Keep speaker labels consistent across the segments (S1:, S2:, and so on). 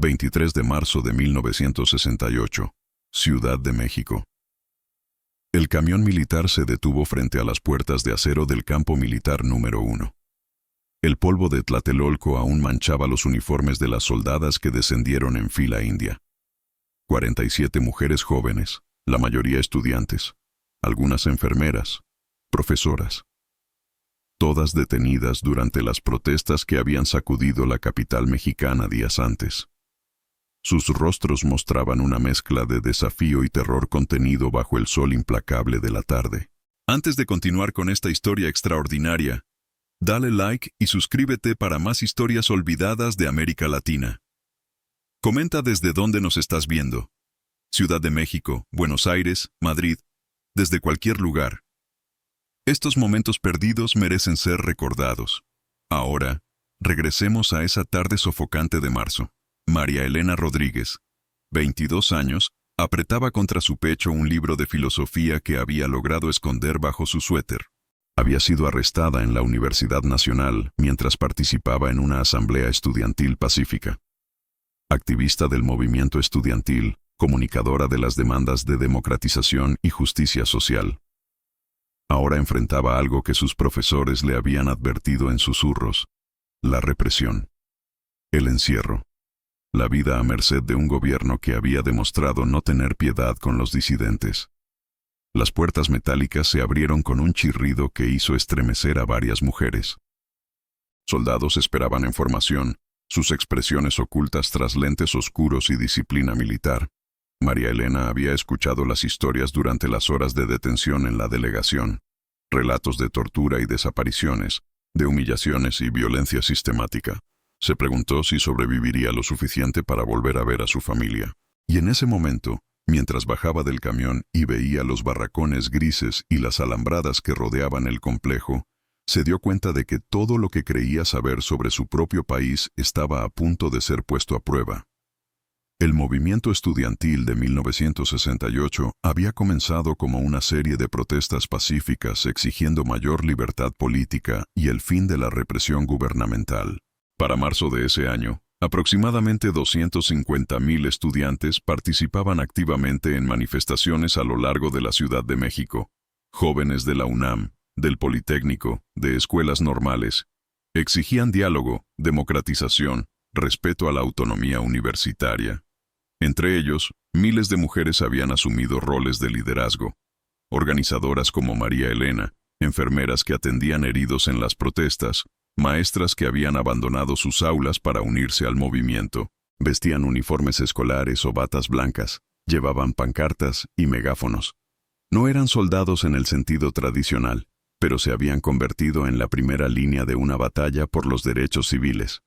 S1: 23 de marzo de 1968, Ciudad de México. El camión militar se detuvo frente a las puertas de acero del campo militar número 1. El polvo de Tlatelolco aún manchaba los uniformes de las soldadas que descendieron en fila india. 47 mujeres jóvenes, la mayoría estudiantes, algunas enfermeras, profesoras. Todas detenidas durante las protestas que habían sacudido la capital mexicana días antes. Sus rostros mostraban una mezcla de desafío y terror contenido bajo el sol implacable de la tarde. Antes de continuar con esta historia extraordinaria, dale like y suscríbete para más historias olvidadas de América Latina. Comenta desde dónde nos estás viendo. Ciudad de México, Buenos Aires, Madrid, desde cualquier lugar. Estos momentos perdidos merecen ser recordados. Ahora, regresemos a esa tarde sofocante de marzo. María Elena Rodríguez, 22 años, apretaba contra su pecho un libro de filosofía que había logrado esconder bajo su suéter. Había sido arrestada en la Universidad Nacional mientras participaba en una asamblea estudiantil pacífica. Activista del movimiento estudiantil, comunicadora de las demandas de democratización y justicia social. Ahora enfrentaba algo que sus profesores le habían advertido en susurros: la represión, el encierro, la vida a merced de un gobierno que había demostrado no tener piedad con los disidentes. Las puertas metálicas se abrieron con un chirrido que hizo estremecer a varias mujeres. Soldados esperaban en formación, sus expresiones ocultas tras lentes oscuros y disciplina militar. María Elena había escuchado las historias durante las horas de detención en la delegación. Relatos de tortura y desapariciones, de humillaciones y violencia sistemática. Se preguntó si sobreviviría lo suficiente para volver a ver a su familia. Y en ese momento, mientras bajaba del camión y veía los barracones grises y las alambradas que rodeaban el complejo, se dio cuenta de que todo lo que creía saber sobre su propio país estaba a punto de ser puesto a prueba. El movimiento estudiantil de 1968 había comenzado como una serie de protestas pacíficas exigiendo mayor libertad política y el fin de la represión gubernamental. Para marzo de ese año, aproximadamente 250,000 estudiantes participaban activamente en manifestaciones a lo largo de la Ciudad de México. Jóvenes de la UNAM, del Politécnico, de escuelas normales, exigían diálogo, democratización, respeto a la autonomía universitaria. Entre ellos, miles de mujeres habían asumido roles de liderazgo. Organizadoras como María Elena, enfermeras que atendían heridos en las protestas, maestras que habían abandonado sus aulas para unirse al movimiento. Vestían uniformes escolares o batas blancas, llevaban pancartas y megáfonos. No eran soldados en el sentido tradicional, pero se habían convertido en la primera línea de una batalla por los derechos civiles.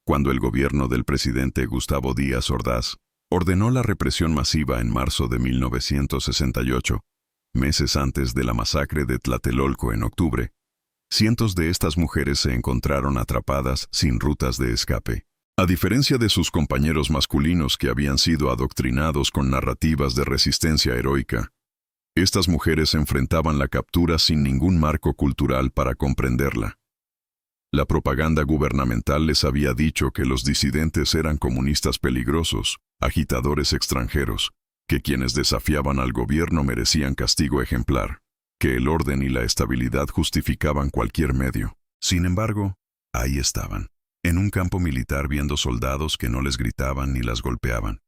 S1: Cuando el gobierno del presidente Gustavo Díaz Ordaz ordenó la represión masiva en marzo de 1968, meses antes de la masacre de Tlatelolco en octubre, cientos de estas mujeres se encontraron atrapadas sin rutas de escape. A diferencia de sus compañeros masculinos que habían sido adoctrinados con narrativas de resistencia heroica, estas mujeres enfrentaban la captura sin ningún marco cultural para comprenderla. La propaganda gubernamental les había dicho que los disidentes eran comunistas peligrosos, agitadores extranjeros, que quienes desafiaban al gobierno merecían castigo ejemplar, que el orden y la estabilidad justificaban cualquier medio. Sin embargo, ahí estaban, en un campo militar viendo soldados que no les gritaban ni las golpeaban,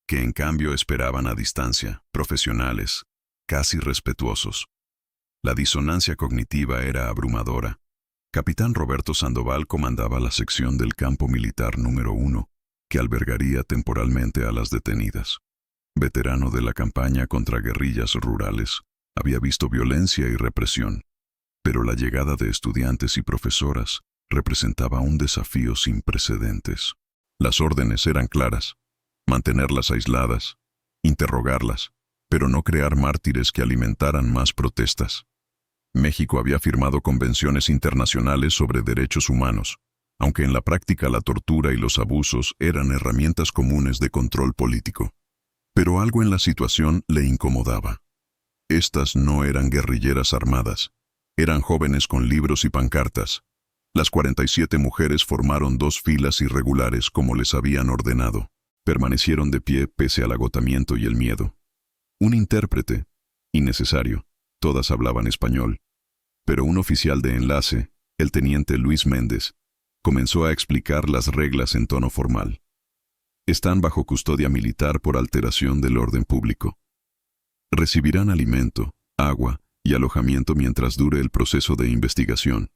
S1: que en cambio esperaban a distancia, profesionales, casi respetuosos. La disonancia cognitiva era abrumadora. Capitán Roberto Sandoval comandaba la sección del campo militar número 1, que albergaría temporalmente a las detenidas. Veterano de la campaña contra guerrillas rurales, había visto violencia y represión, pero la llegada de estudiantes y profesoras representaba un desafío sin precedentes. Las órdenes eran claras: mantenerlas aisladas, interrogarlas, pero no crear mártires que alimentaran más protestas. México había firmado convenciones internacionales sobre derechos humanos, aunque en la práctica la tortura y los abusos eran herramientas comunes de control político. Pero algo en la situación le incomodaba. Estas no eran guerrilleras armadas, eran jóvenes con libros y pancartas. Las 47 mujeres formaron 2 filas irregulares como les habían ordenado. Permanecieron de pie pese al agotamiento y el miedo. Un intérprete, innecesario, todas hablaban español, pero un oficial de enlace, el teniente Luis Méndez, comenzó a explicar las reglas en tono formal. Están bajo custodia militar por alteración del orden público. Recibirán alimento, agua y alojamiento mientras dure el proceso de investigación.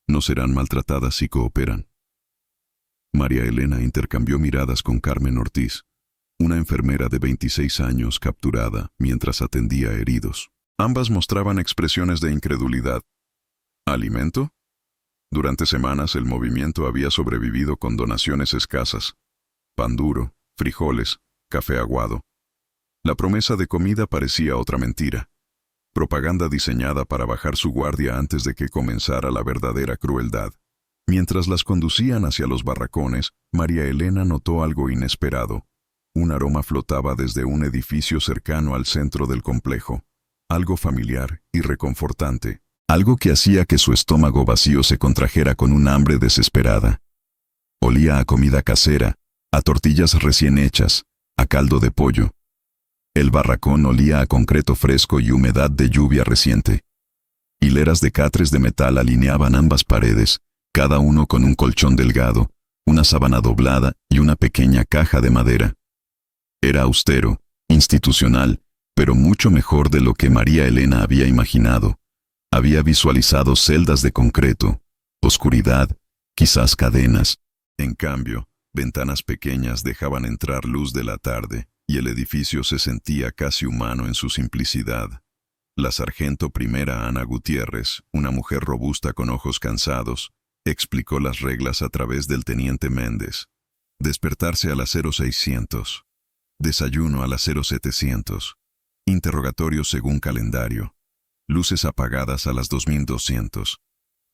S1: No serán maltratadas si cooperan. María Elena intercambió miradas con Carmen Ortiz, una enfermera de 26 años capturada mientras atendía heridos. Ambas mostraban expresiones de incredulidad. ¿Alimento? Durante semanas el movimiento había sobrevivido con donaciones escasas. Pan duro, frijoles, café aguado. La promesa de comida parecía otra mentira. Propaganda diseñada para bajar su guardia antes de que comenzara la verdadera crueldad. Mientras las conducían hacia los barracones, María Elena notó algo inesperado. Un aroma flotaba desde un edificio cercano al centro del complejo. Algo familiar y reconfortante. Algo que hacía que su estómago vacío se contrajera con un hambre desesperada. Olía a comida casera, a tortillas recién hechas, a caldo de pollo. El barracón olía a concreto fresco y humedad de lluvia reciente. Hileras de catres de metal alineaban ambas paredes, cada uno con un colchón delgado, una sábana doblada y una pequeña caja de madera. Era austero, institucional, pero mucho mejor de lo que María Elena había imaginado. Había visualizado celdas de concreto, oscuridad, quizás cadenas. En cambio, ventanas pequeñas dejaban entrar luz de la tarde, y el edificio se sentía casi humano en su simplicidad. La sargento primera Ana Gutiérrez, una mujer robusta con ojos cansados, explicó las reglas a través del teniente Méndez. Despertarse a las 0600. Desayuno a las 0700. Interrogatorio según calendario. Luces apagadas a las 2200.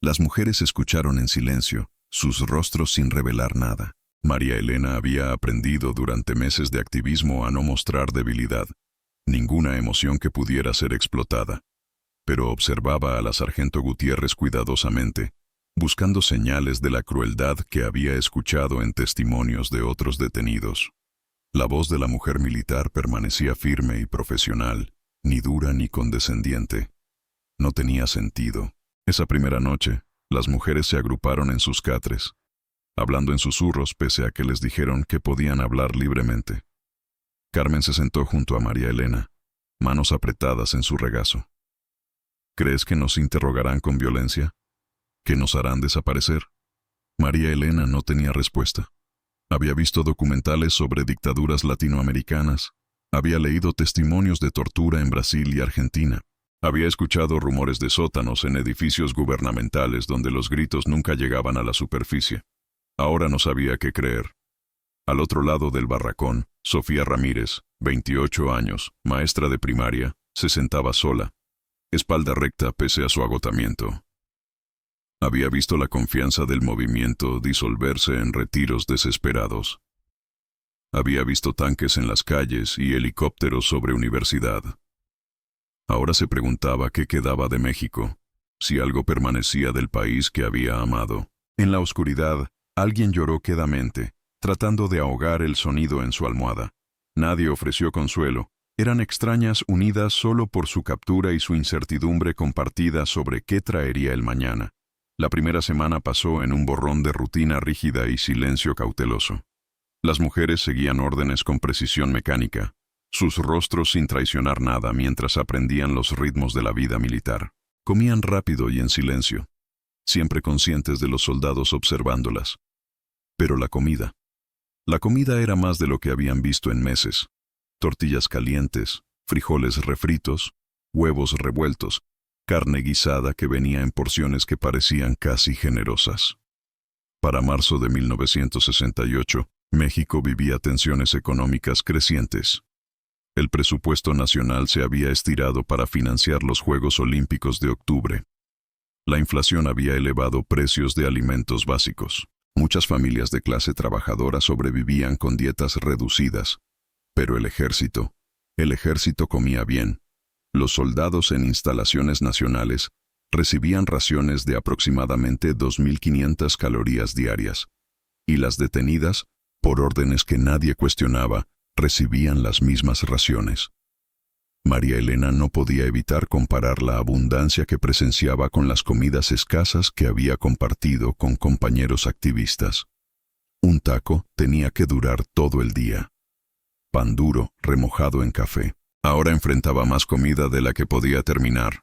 S1: Las mujeres escucharon en silencio, sus rostros sin revelar nada. María Elena había aprendido durante meses de activismo a no mostrar debilidad, ninguna emoción que pudiera ser explotada. Pero observaba a la sargento Gutiérrez cuidadosamente, buscando señales de la crueldad que había escuchado en testimonios de otros detenidos. La voz de la mujer militar permanecía firme y profesional, ni dura ni condescendiente. No tenía sentido. Esa primera noche, las mujeres se agruparon en sus catres, hablando en susurros pese a que les dijeron que podían hablar libremente. Carmen se sentó junto a María Elena, manos apretadas en su regazo. ¿Crees que nos interrogarán con violencia? ¿Que nos harán desaparecer? María Elena no tenía respuesta. Había visto documentales sobre dictaduras latinoamericanas, había leído testimonios de tortura en Brasil y Argentina. Había escuchado rumores de sótanos en edificios gubernamentales donde los gritos nunca llegaban a la superficie. Ahora no sabía qué creer. Al otro lado del barracón, Sofía Ramírez, 28 años, maestra de primaria, se sentaba sola, espalda recta pese a su agotamiento. Había visto la confianza del movimiento disolverse en retiros desesperados. Había visto tanques en las calles y helicópteros sobre universidad. Ahora se preguntaba qué quedaba de México, si algo permanecía del país que había amado. En la oscuridad, alguien lloró quedamente, tratando de ahogar el sonido en su almohada. Nadie ofreció consuelo. Eran extrañas unidas solo por su captura y su incertidumbre compartida sobre qué traería el mañana. La primera semana pasó en un borrón de rutina rígida y silencio cauteloso. Las mujeres seguían órdenes con precisión mecánica, sus rostros sin traicionar nada mientras aprendían los ritmos de la vida militar. Comían rápido y en silencio, siempre conscientes de los soldados observándolas. Pero la comida era más de lo que habían visto en meses. Tortillas calientes, frijoles refritos, huevos revueltos, carne guisada que venía en porciones que parecían casi generosas. Para marzo de 1968, México vivía tensiones económicas crecientes. El presupuesto nacional se había estirado para financiar los Juegos Olímpicos de octubre. La inflación había elevado precios de alimentos básicos. Muchas familias de clase trabajadora sobrevivían con dietas reducidas. Pero el ejército comía bien. Los soldados en instalaciones nacionales recibían raciones de aproximadamente 2.500 calorías diarias, y las detenidas Por órdenes que nadie cuestionaba, recibían las mismas raciones. María Elena no podía evitar comparar la abundancia que presenciaba con las comidas escasas que había compartido con compañeros activistas. Un taco tenía que durar todo el día. Pan duro, remojado en café. Ahora enfrentaba más comida de la que podía terminar.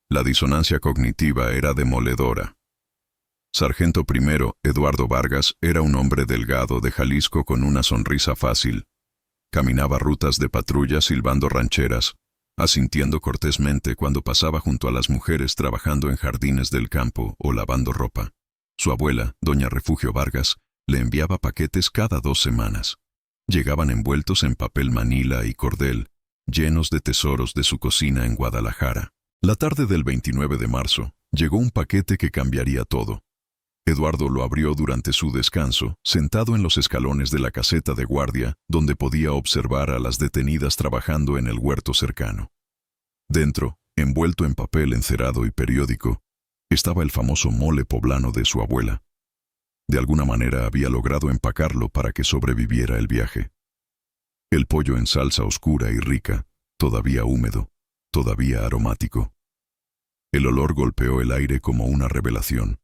S1: La disonancia cognitiva era demoledora. Sargento primero, Eduardo Vargas, era un hombre delgado de Jalisco con una sonrisa fácil. Caminaba rutas de patrulla silbando rancheras, asintiendo cortésmente cuando pasaba junto a las mujeres trabajando en jardines del campo o lavando ropa. Su abuela, doña Refugio Vargas, le enviaba paquetes cada 2 semanas. Llegaban envueltos en papel manila y cordel, llenos de tesoros de su cocina en Guadalajara. La tarde del 29 de marzo, llegó un paquete que cambiaría todo. Eduardo lo abrió durante su descanso, sentado en los escalones de la caseta de guardia, donde podía observar a las detenidas trabajando en el huerto cercano. Dentro, envuelto en papel encerado y periódico, estaba el famoso mole poblano de su abuela. De alguna manera había logrado empacarlo para que sobreviviera el viaje. El pollo en salsa oscura y rica, todavía húmedo, todavía aromático. El olor golpeó el aire como una revelación.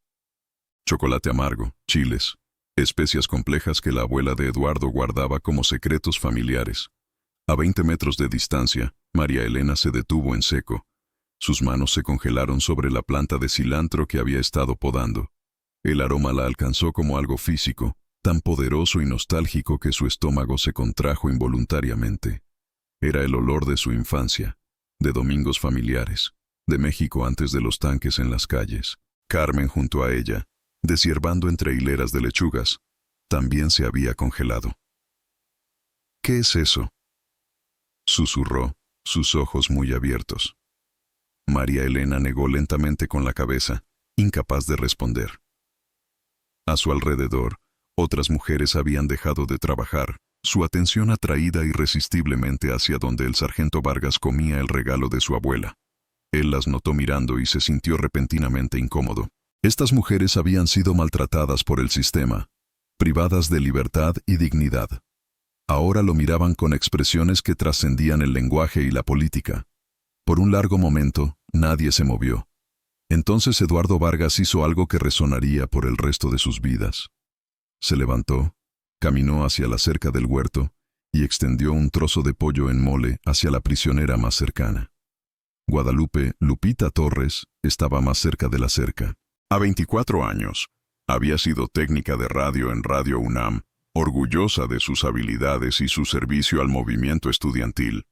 S1: Chocolate amargo, chiles, especias complejas que la abuela de Eduardo guardaba como secretos familiares. A 20 metros de distancia, María Elena se detuvo en seco. Sus manos se congelaron sobre la planta de cilantro que había estado podando. El aroma la alcanzó como algo físico, tan poderoso y nostálgico que su estómago se contrajo involuntariamente. Era el olor de su infancia, de domingos familiares, de México antes de los tanques en las calles. Carmen junto a ella, deshiervando entre hileras de lechugas, también se había congelado. «¿Qué es eso?», susurró, sus ojos muy abiertos. María Elena negó lentamente con la cabeza, incapaz de responder. A su alrededor, otras mujeres habían dejado de trabajar, su atención atraída irresistiblemente hacia donde el sargento Vargas comía el regalo de su abuela. Él las notó mirando y se sintió repentinamente incómodo. Estas mujeres habían sido maltratadas por el sistema, privadas de libertad y dignidad. Ahora lo miraban con expresiones que trascendían el lenguaje y la política. Por un largo momento, nadie se movió. Entonces Eduardo Vargas hizo algo que resonaría por el resto de sus vidas. Se levantó, caminó hacia la cerca del huerto y extendió un trozo de pollo en mole hacia la prisionera más cercana. Guadalupe Lupita Torres estaba más cerca de la cerca. A 24 años, había sido técnica de radio en Radio UNAM, orgullosa de sus habilidades y su servicio al movimiento estudiantil.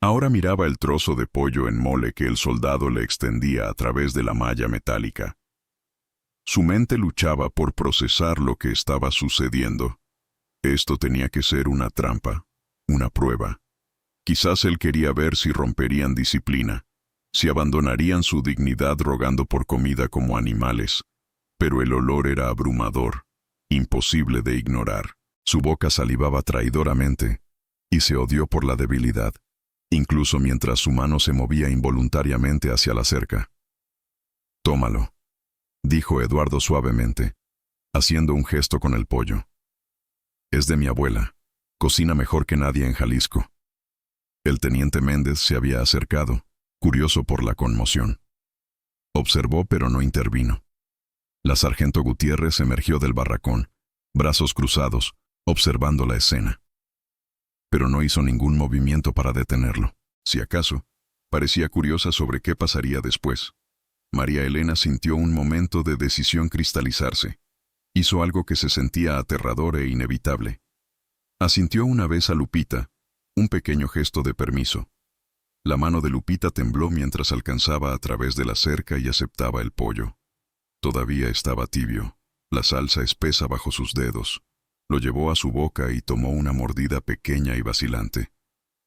S1: Ahora miraba el trozo de pollo en mole que el soldado le extendía a través de la malla metálica. Su mente luchaba por procesar lo que estaba sucediendo. Esto tenía que ser una trampa, una prueba. Quizás él quería ver si romperían disciplina, si abandonarían su dignidad rogando por comida como animales. Pero el olor era abrumador, imposible de ignorar. Su boca salivaba traidoramente, y se odió por la debilidad, incluso mientras su mano se movía involuntariamente hacia la cerca. «Tómalo», dijo Eduardo suavemente, haciendo un gesto con el pollo. «Es de mi abuela. Cocina mejor que nadie en Jalisco». El teniente Méndez se había acercado, curioso por la conmoción. Observó pero no intervino. La sargento Gutiérrez emergió del barracón, brazos cruzados, observando la escena. Pero no hizo ningún movimiento para detenerlo. Si acaso, parecía curiosa sobre qué pasaría después. María Elena sintió un momento de decisión cristalizarse. Hizo algo que se sentía aterrador e inevitable. Asintió una vez a Lupita, un pequeño gesto de permiso. La mano de Lupita tembló mientras alcanzaba a través de la cerca y aceptaba el pollo. Todavía estaba tibio, la salsa espesa bajo sus dedos. Lo llevó a su boca y tomó una mordida pequeña y vacilante.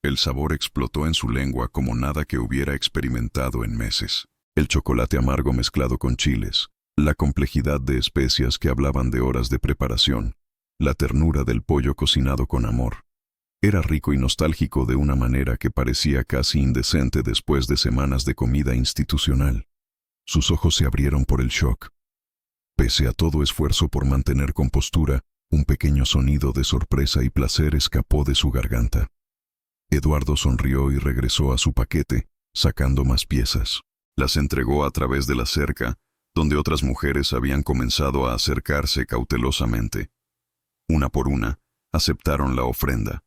S1: El sabor explotó en su lengua como nada que hubiera experimentado en meses. El chocolate amargo mezclado con chiles, la complejidad de especias que hablaban de horas de preparación, la ternura del pollo cocinado con amor. Era rico y nostálgico de una manera que parecía casi indecente después de semanas de comida institucional. Sus ojos se abrieron por el shock. Pese a todo esfuerzo por mantener compostura, Un pequeño sonido de sorpresa y placer escapó de su garganta. Eduardo sonrió y regresó a su paquete, sacando más piezas. Las entregó a través de la cerca, donde otras mujeres habían comenzado a acercarse cautelosamente. Una por una, aceptaron la ofrenda.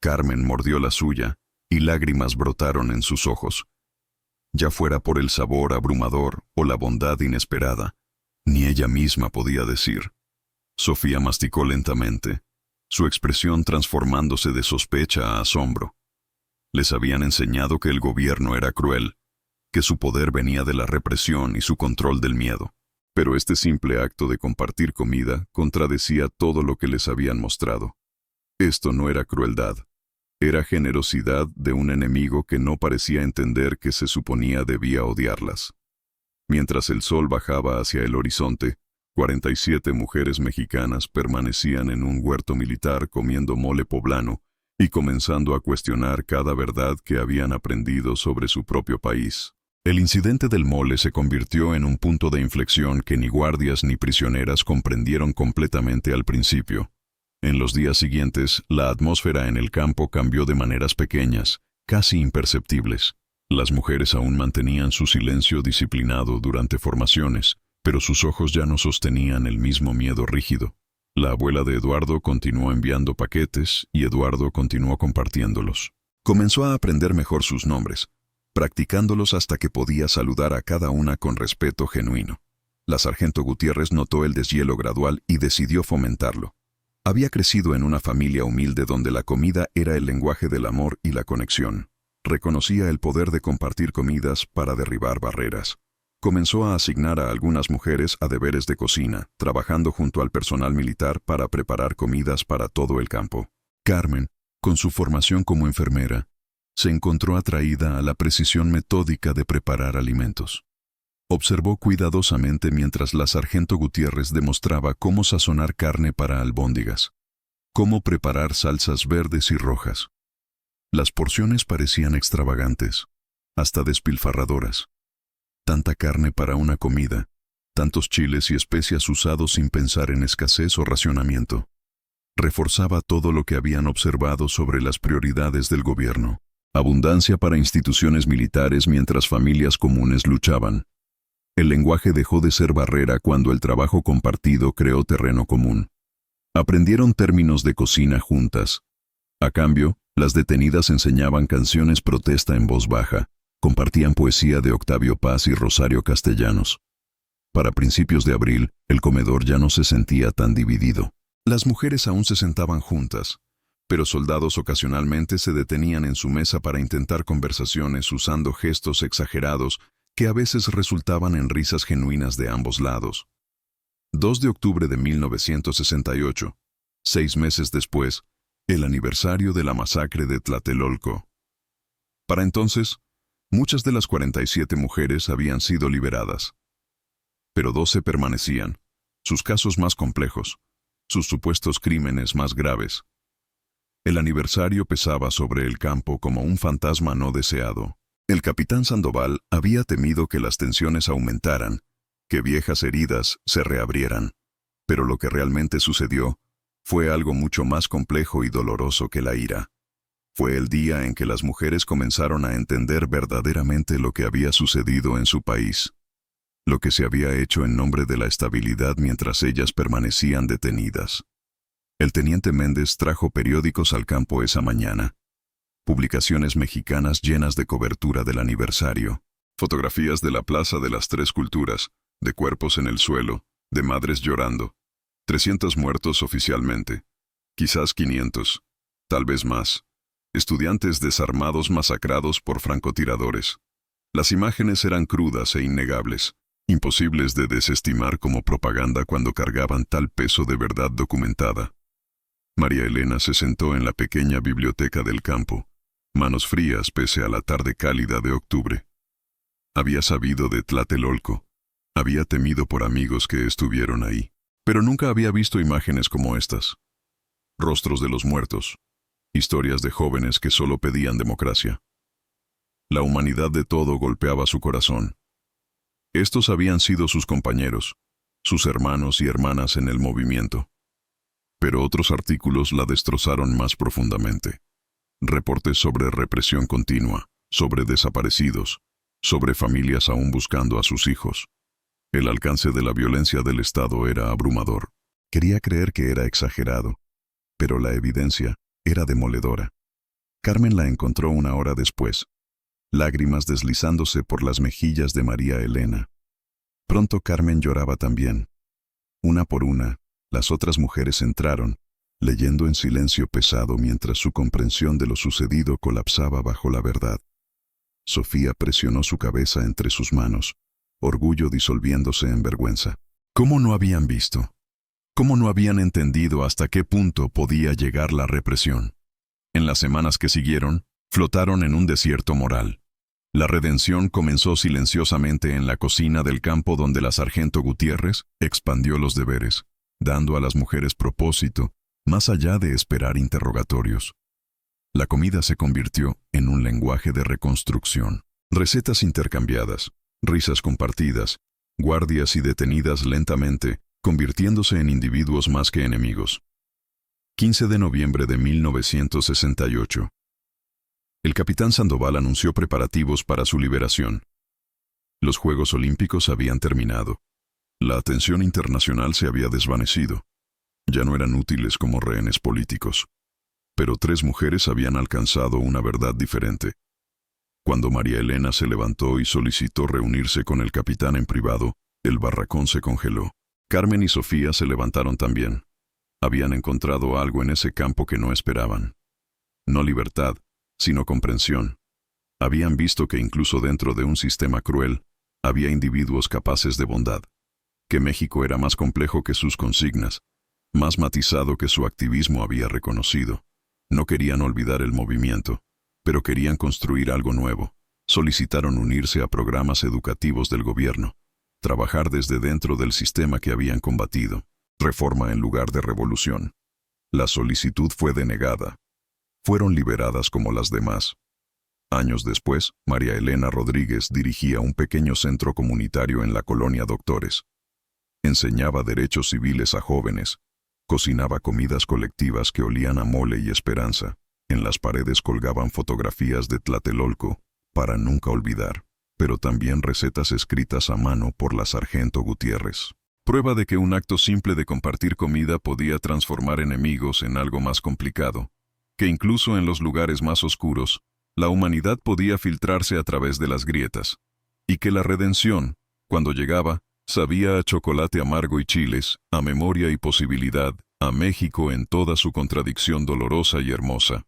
S1: Carmen mordió la suya, y lágrimas brotaron en sus ojos. Ya fuera por el sabor abrumador o la bondad inesperada, ni ella misma podía decir. Sofía masticó lentamente, su expresión transformándose de sospecha a asombro. Les habían enseñado que el gobierno era cruel, que su poder venía de la represión y su control del miedo. Pero este simple acto de compartir comida contradecía todo lo que les habían mostrado. Esto no era crueldad, era generosidad de un enemigo que no parecía entender que se suponía debía odiarlas. Mientras el sol bajaba hacia el horizonte, 47 mujeres mexicanas permanecían en un huerto militar comiendo mole poblano y comenzando a cuestionar cada verdad que habían aprendido sobre su propio país. El incidente del mole se convirtió en un punto de inflexión que ni guardias ni prisioneras comprendieron completamente al principio. En los días siguientes, la atmósfera en el campo cambió de maneras pequeñas, casi imperceptibles. Las mujeres aún mantenían su silencio disciplinado durante formaciones, pero sus ojos ya no sostenían el mismo miedo rígido. La abuela de Eduardo continuó enviando paquetes y Eduardo continuó compartiéndolos. Comenzó a aprender mejor sus nombres, practicándolos hasta que podía saludar a cada una con respeto genuino. La sargento Gutiérrez notó el deshielo gradual y decidió fomentarlo. Había crecido en una familia humilde donde la comida era el lenguaje del amor y la conexión. Reconocía el poder de compartir comidas para derribar barreras. Comenzó a asignar a algunas mujeres a deberes de cocina, trabajando junto al personal militar para preparar comidas para todo el campo. Carmen, con su formación como enfermera, se encontró atraída a la precisión metódica de preparar alimentos. Observó cuidadosamente mientras la sargento Gutiérrez demostraba cómo sazonar carne para albóndigas, cómo preparar salsas verdes y rojas. Las porciones parecían extravagantes, hasta despilfarradoras. Tanta carne para una comida, tantos chiles y especias usados sin pensar en escasez o racionamiento. Reforzaba todo lo que habían observado sobre las prioridades del gobierno. Abundancia para instituciones militares mientras familias comunes luchaban. El lenguaje dejó de ser barrera cuando el trabajo compartido creó terreno común. Aprendieron términos de cocina juntas. A cambio, las detenidas enseñaban canciones protesta en voz baja, compartían poesía de Octavio Paz y Rosario Castellanos. Para principios de abril, el comedor ya no se sentía tan dividido. Las mujeres aún se sentaban juntas, pero soldados ocasionalmente se detenían en su mesa para intentar conversaciones usando gestos exagerados que a veces resultaban en risas genuinas de ambos lados. 2 de octubre de 1968, 6 meses después, el aniversario de la masacre de Tlatelolco. Para entonces, muchas de las 47 mujeres habían sido liberadas. Pero 12 permanecían, sus casos más complejos, sus supuestos crímenes más graves. El aniversario pesaba sobre el campo como un fantasma no deseado. El capitán Sandoval había temido que las tensiones aumentaran, que viejas heridas se reabrieran. Pero lo que realmente sucedió fue algo mucho más complejo y doloroso que la ira. Fue el día en que las mujeres comenzaron a entender verdaderamente lo que había sucedido en su país, lo que se había hecho en nombre de la estabilidad mientras ellas permanecían detenidas. El teniente Méndez trajo periódicos al campo esa mañana. Publicaciones mexicanas llenas de cobertura del aniversario. Fotografías de la Plaza de las Tres Culturas, de cuerpos en el suelo, de madres llorando. 300 muertos oficialmente. Quizás 500, tal vez más. Estudiantes desarmados masacrados por francotiradores. Las imágenes eran crudas e innegables, imposibles de desestimar como propaganda cuando cargaban tal peso de verdad documentada. María Elena se sentó en la pequeña biblioteca del campo, manos frías pese a la tarde cálida de octubre. Había sabido de Tlatelolco, había temido por amigos que estuvieron ahí, pero nunca había visto imágenes como estas. Rostros de los muertos, historias de jóvenes que solo pedían democracia. La humanidad de todo golpeaba su corazón. Estos habían sido sus compañeros, sus hermanos y hermanas en el movimiento. Pero otros artículos la destrozaron más profundamente. Reportes sobre represión continua, sobre desaparecidos, sobre familias aún buscando a sus hijos. El alcance de la violencia del Estado era abrumador. Quería creer que era exagerado, pero la evidencia era demoledora. Carmen la encontró una hora después, lágrimas deslizándose por las mejillas de María Elena. Pronto Carmen lloraba también. Una por una, las otras mujeres entraron, leyendo en silencio pesado mientras su comprensión de lo sucedido colapsaba bajo la verdad. Sofía presionó su cabeza entre sus manos, orgullo disolviéndose en vergüenza. ¿Cómo no habían visto? ¿Cómo no habían entendido hasta qué punto podía llegar la represión? En las semanas que siguieron, flotaron en un desierto moral. La redención comenzó silenciosamente en la cocina del campo donde la sargento Gutiérrez expandió los deberes, dando a las mujeres propósito, más allá de esperar interrogatorios. La comida se convirtió en un lenguaje de reconstrucción. Recetas intercambiadas, risas compartidas, guardias y detenidas lentamente, convirtiéndose en individuos más que enemigos. 15 de noviembre de 1968. El capitán Sandoval anunció preparativos para su liberación. Los Juegos Olímpicos habían terminado. La atención internacional se había desvanecido. Ya no eran útiles como rehenes políticos. Pero 3 mujeres habían alcanzado una verdad diferente. Cuando María Elena se levantó y solicitó reunirse con el capitán en privado, el barracón se congeló. Carmen y Sofía se levantaron también. Habían encontrado algo en ese campo que no esperaban. No libertad, sino comprensión. Habían visto que incluso dentro de un sistema cruel, había individuos capaces de bondad. Que México era más complejo que sus consignas, más matizado que su activismo había reconocido. No querían olvidar el movimiento, pero querían construir algo nuevo. Solicitaron unirse a programas educativos del gobierno, trabajar desde dentro del sistema que habían combatido, reforma en lugar de revolución. La solicitud fue denegada. Fueron liberadas como las demás. Años después, María Elena Rodríguez dirigía un pequeño centro comunitario en la colonia Doctores. Enseñaba derechos civiles a jóvenes. Cocinaba comidas colectivas que olían a mole y esperanza. En las paredes colgaban fotografías de Tlatelolco, para nunca olvidar, pero también recetas escritas a mano por la sargento Gutiérrez. Prueba de que un acto simple de compartir comida podía transformar enemigos en algo más complicado, que incluso en los lugares más oscuros, la humanidad podía filtrarse a través de las grietas, y que la redención, cuando llegaba, sabía a chocolate amargo y chiles, a memoria y posibilidad, a México en toda su contradicción dolorosa y hermosa.